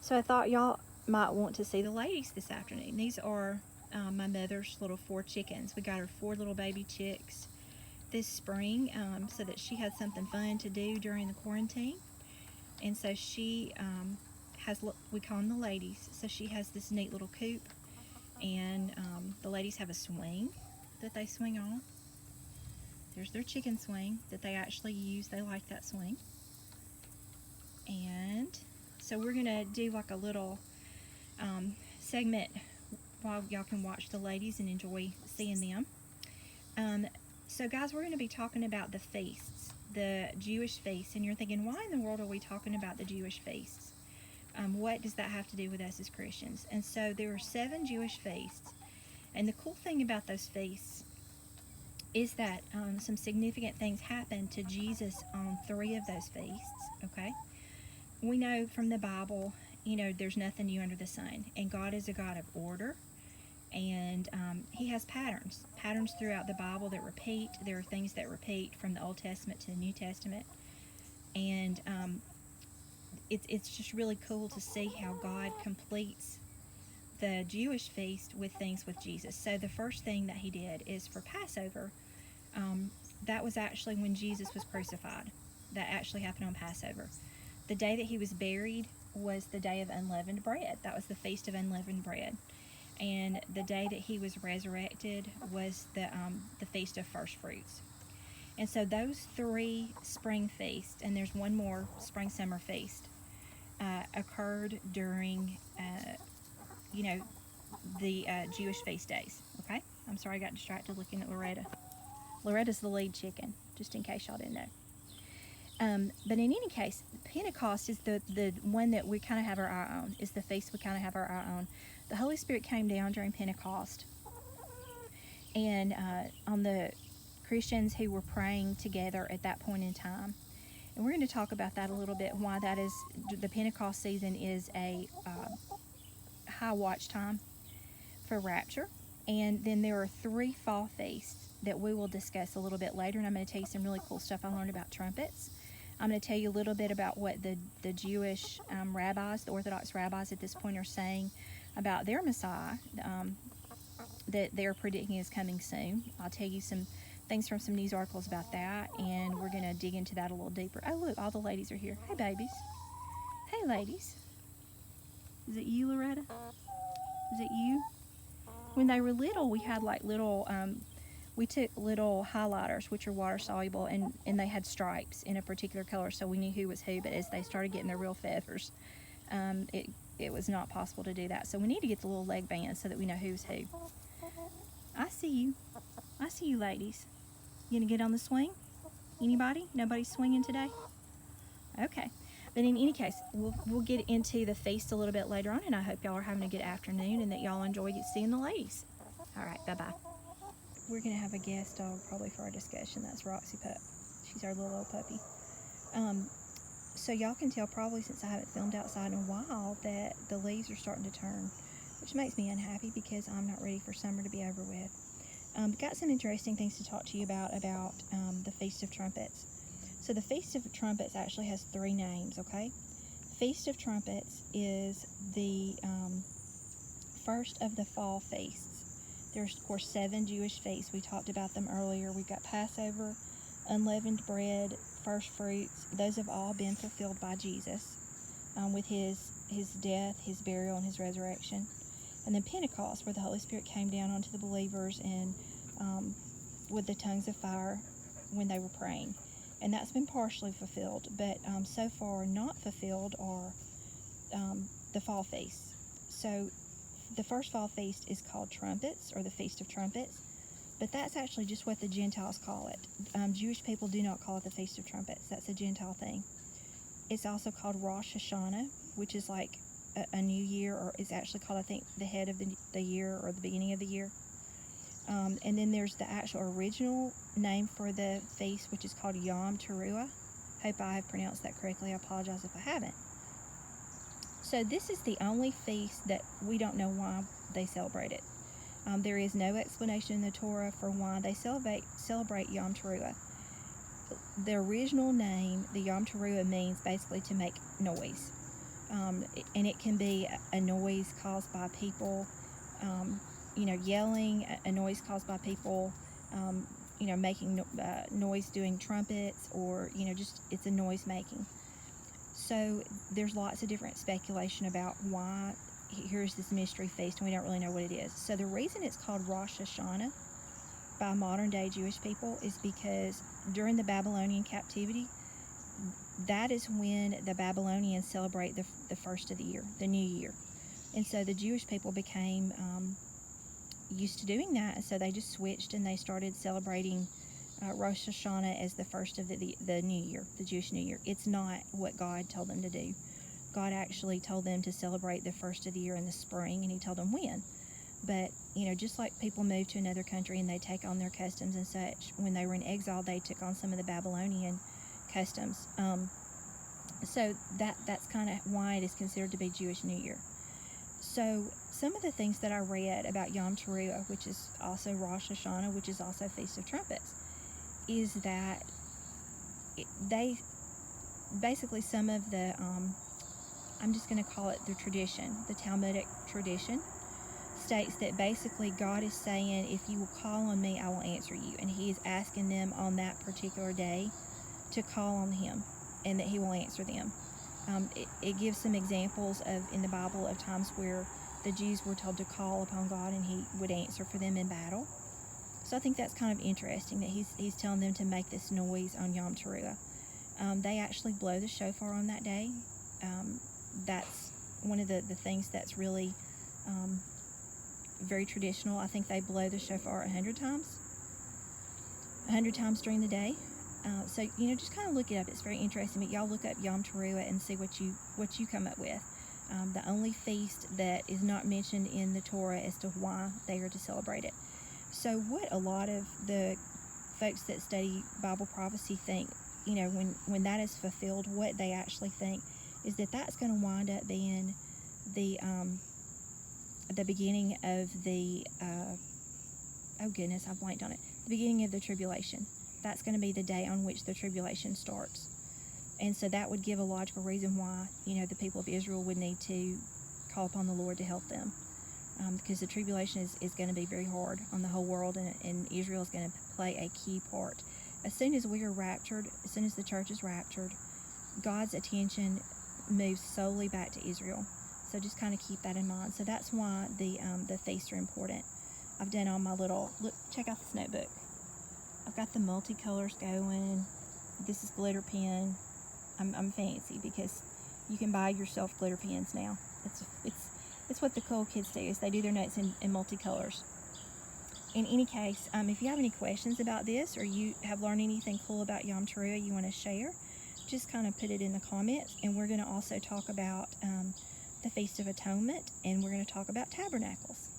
So I thought y'all might want to see the ladies this afternoon. These are my mother's little 4 chickens. We got her 4 little baby chicks this spring so that she had something fun to do during the quarantine. And so she has, we call them the ladies. So she has this neat little coop, and the ladies have a swing that they swing on. There's their chicken swing that they actually use. They like that swing. And so we're going to do like a little segment while y'all can watch the ladies and enjoy seeing them. So guys, we're going to be talking about the feasts, the Jewish feasts. And you're thinking, why in the world are we talking about the Jewish feasts? What does that have to do with us as Christians? And so there are 7 Jewish feasts. And the cool thing about those feasts is that some significant things happened to Jesus on 3 of those feasts, okay? We know from the Bible, there's nothing new under the sun. And God is a God of order. And he has patterns throughout the Bible that repeat. There are things that repeat from the Old Testament to the New Testament. And it's just really cool to see how God completes the Jewish feast with things with Jesus. So the first thing that he did is for Passover. That was actually when Jesus was crucified. That actually happened on Passover. The day that he was buried was the day of unleavened bread. That was the Feast of Unleavened Bread. And the day that he was resurrected was the Feast of First Fruits. And so those 3 spring feasts, and there's one more spring-summer feast, occurred during, the Jewish feast days. Okay? I'm sorry I got distracted looking at Loretta. Loretta's the lead chicken, just in case y'all didn't know. But in any case, Pentecost is the one that we kind of have our eye on, is the feast we kind of have our eye on. The Holy Spirit came down during Pentecost, and on the Christians who were praying together at that point in time. And we're going to talk about that a little bit, why that is. The Pentecost season is a high watch time for Rapture. And then there are 3 fall feasts that we will discuss a little bit later, and I'm going to tell you some really cool stuff I learned about trumpets. I'm going to tell you a little bit about what the Jewish rabbis, the Orthodox rabbis at this point, are saying about their Messiah that they're predicting is coming soon. I'll tell you some things from some news articles about that, and we're going to dig into that a little deeper. Oh, look, all the ladies are here. Hey, babies. Hey, ladies. Is it you, Loretta? Is it you? When they were little, we had like little, we took little highlighters, which are water soluble, and they had stripes in a particular color, so we knew who was who. But as they started getting their real feathers, it was not possible to do that. So we need to get the little leg bands so that we know who's who. I see you. I see you, ladies. You gonna get on the swing? Anybody? Nobody's swinging today? Okay. But in any case, we'll get into the feast a little bit later on, and I hope y'all are having a good afternoon and that y'all enjoy seeing the ladies. All right, bye-bye. We're going to have a guest dog probably for our discussion. That's Roxy Pup. She's our little old puppy. So y'all can tell probably since I haven't filmed outside in a while that the leaves are starting to turn, which makes me unhappy because I'm not ready for summer to be over with. Got some interesting things to talk to you about the Feast of Trumpets. So the Feast of Trumpets actually has 3 names, okay? Feast of Trumpets is the first of the fall feasts. There's, of course, 7 Jewish feasts. We talked about them earlier. We've got Passover, unleavened bread, first fruits. Those have all been fulfilled by Jesus with his death, his burial, and his resurrection. And then Pentecost, where the Holy Spirit came down onto the believers and with the tongues of fire when they were praying. And that's been partially fulfilled, but so far not fulfilled are the fall feasts. So the first fall feast is called Trumpets, or the Feast of Trumpets, but that's actually just what the Gentiles call it. Jewish people do not call it the Feast of Trumpets. That's a Gentile thing. It's also called Rosh Hashanah, which is like a new year, or it's actually called, I think, the head of the year or the beginning of the year. And then there's the actual original name for the feast, which is called Yom Teruah. Hope I have pronounced that correctly. I apologize if I haven't. So this is the only feast that we don't know why they celebrate it. There is no explanation in the Torah for why they celebrate Yom Teruah. The original name, the Yom Teruah, means basically to make noise. And it can be a noise caused by people, yelling, a noise caused by people, making noise doing trumpets, or, just it's a noise making. So there's lots of different speculation about why here's this mystery feast and we don't really know what it is. So the reason it's called Rosh Hashanah by modern day Jewish people is because during the Babylonian captivity, that is when the Babylonians celebrate the first of the year, the new year. And so the Jewish people became used to doing that, and so they just switched and they started celebrating Rosh Hashanah as the first of the new year, the Jewish New Year. It's not what God told them to do. God actually told them to celebrate the first of the year in the spring, and he told them when. But, just like people move to another country and they take on their customs and such, when they were in exile, they took on some of the Babylonian customs. So that's kind of why it is considered to be Jewish New Year. So some of the things that I read about Yom Teruah, which is also Rosh Hashanah, which is also Feast of Trumpets, is that they basically, some of the I'm just going to call it the tradition, the Talmudic tradition, states that basically God is saying, if you will call on me, I will answer you. And he is asking them on that particular day to call on him and that he will answer them. It gives some examples in the Bible of times where the Jews were told to call upon God and he would answer for them in battle. So I think that's kind of interesting that he's telling them to make this noise on Yom Teruah. They actually blow the shofar on that day. That's one of the things that's really very traditional. I think they blow the shofar 100 times during the day. So just kind of look it up. It's very interesting. But y'all look up Yom Teruah and see what you come up with. The only feast that is not mentioned in the Torah as to why they are to celebrate it. So what a lot of the folks that study Bible prophecy think, when that is fulfilled, what they actually think is that that's going to wind up being the beginning of the oh goodness, I've blanked on it. The beginning of the tribulation. That's going to be the day on which the tribulation starts. And so that would give a logical reason why, the people of Israel would need to call upon the Lord to help them. Because the tribulation is going to be very hard on the whole world, and Israel is going to play a key part. As soon as we are raptured, as soon as the church is raptured, God's attention moves solely back to Israel. So just kind of keep that in mind. So that's why the feasts are important. I've done all my look, check out this notebook. I've got the multicolors going. This is glitter pen. I'm fancy because you can buy yourself glitter pens now. It's what the cool kids do, is they do their notes in multicolors. In any case, if you have any questions about this, or you have learned anything cool about Yom Teruah you want to share, just kind of put it in the comments. And we're going to also talk about the Feast of Atonement, and we're going to talk about tabernacles.